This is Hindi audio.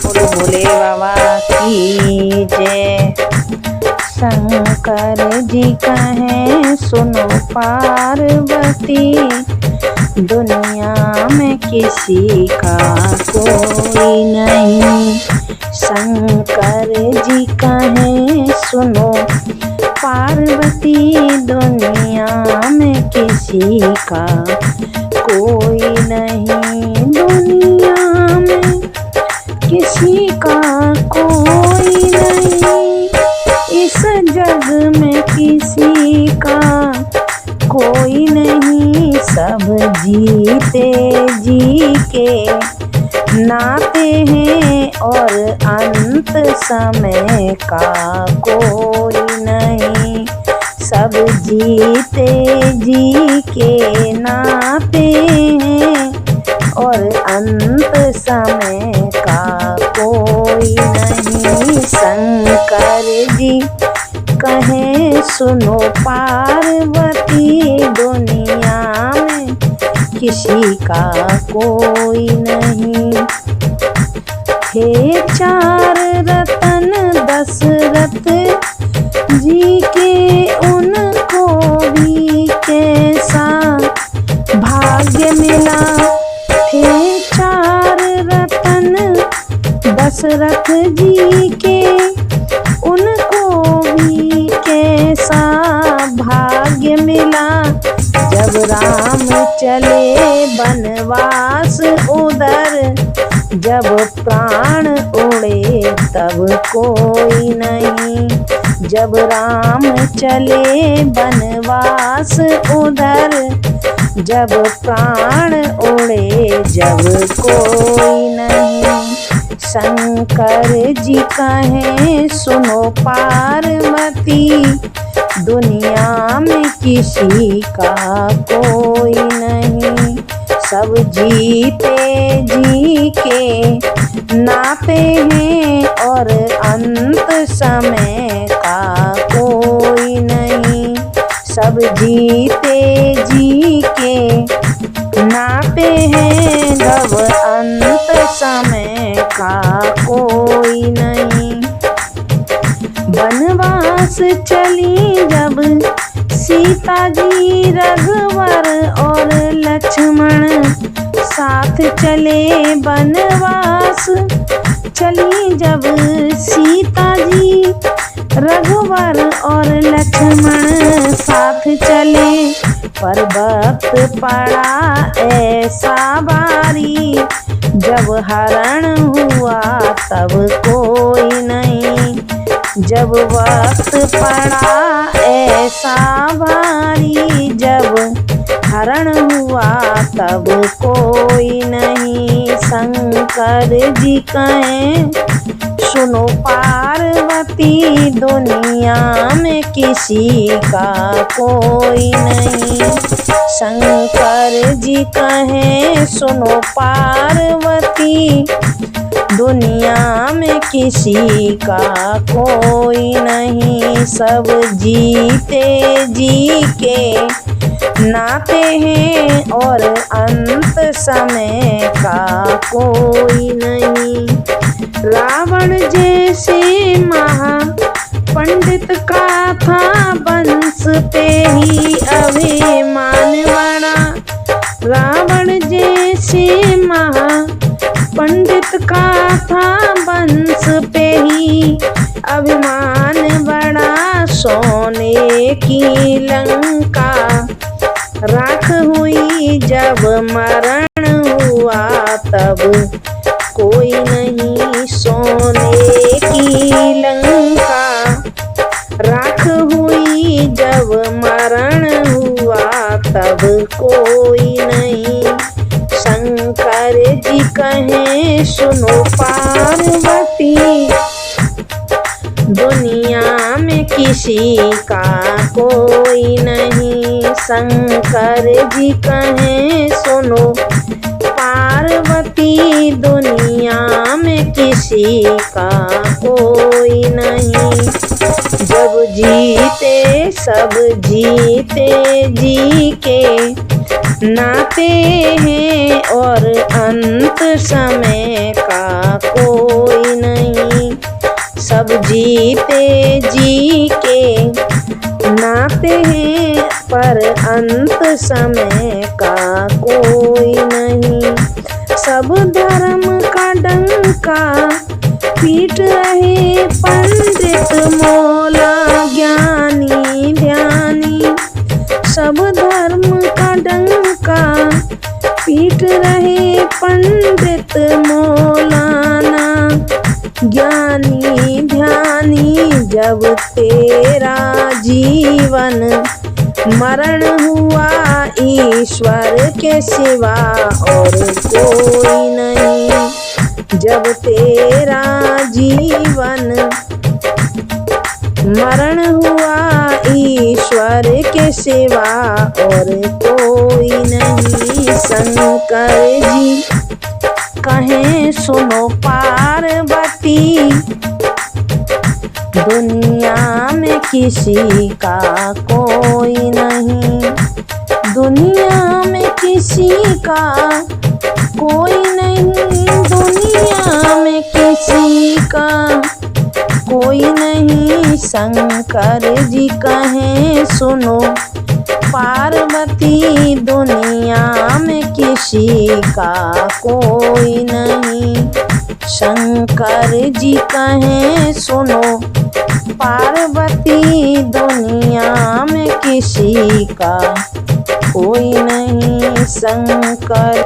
बोलो भोले बाबा की जय। शंकर जी कहें सुनो पार्वती, दुनिया में किसी का कोई नहीं। शंकर जी कहें सुनो पार्वती, दुनिया में किसी का कोई नहीं। दुनिया में किसी का कोई नहीं, इस जग में किसी का कोई नहीं। सब जीते जी के नाते हैं और अंत समय का कोई नहीं। सब जीते जी के नाते हैं और अंत समय का कोई नहीं। शंकर जी कहें सुनो पार्वती, दुनिया में किसी का कोई नहीं। हे चार रतन दशरथ जी के, उनको भी कैसा भाग्य मिला। थे चार रतन दशरथ जी के, उनको भी कैसा भाग्य मिला। जब राम चले बनवास उधर, जब प्राण उड़े तब कोई नहीं। जब राम चले बनवास उधर, जब प्राण उड़े जब कोई नहीं। शंकर जी कहें सुनो पार्वती, दुनिया में किसी का कोई नहीं। सब जीते जी के नाते हैं और अंत समय का कोई नहीं। सब जीते जी के नाते हैं जब अंत समय का कोई नहीं। बनवास चली जब सीता जी, रघुवर और लक्ष्मण साथ चले बनवास। चली जब सीता जी, रघुवर और लक्ष्मण साथ चले, पर वक्त पड़ा ऐसा बारी, जब हरण हुआ तब कोई नहीं। जब वक्त पड़ा ऐसा भारी, जब हरण हुआ तब कोई नहीं। शंकर जी कहें सुनो पार्वती, दुनिया में किसी का कोई नहीं। शंकर जी कहें सुनो पार्वती, दुनिया में किसी का कोई नहीं। सब जीते जी के नाते हैं और अंत समय का कोई नहीं। रावण जैसे महा पंडित का था वंश पे ही अभिमान बड़ा। रावण जैसे महा पंडित का था वंश पे ही अभिमान बड़ा। सोने की लंका राख हुई जब मरण हुआ तब कोई नहीं। सोने की लंका राख हुई जब मरण हुआ तब कोई नहीं। शंकर जी कहें सुनो पार्वती, दुनिया में किसी का कोई नहीं। शंकर जी कहें सुनो पार्वती, दुनिया में किसी का कोई नहीं। जब जीते सब जीते जी के नाते हैं और अंत समय का कोई जीते जी के नाते हैं, पर अंत समय का कोई नहीं। सब धर्म का डंका पीट रहे पंडित मौला ज्ञानी ध्यानी। सब धर्म का डंका पीट रहे पंडित मौलाना ज्ञानी ध्यानी। जब तेरा जीवन मरण हुआ, ईश्वर के सिवा और कोई नहीं। जब तेरा जीवन मरण हुआ, ईश्वर के सिवा और कोई नहीं। शंकर जी कहें सुनो पार्वती, दुनिया में किसी का कोई नहीं। दुनिया में किसी का कोई नहीं। दुनिया में किसी का कोई नहीं। शंकर जी कहें सुनो पार्वती, दुनिया में किसी का कोई नहीं। शंकर जी कहें सुनो पार्वती, दुनिया में किसी का कोई नहीं। शंकर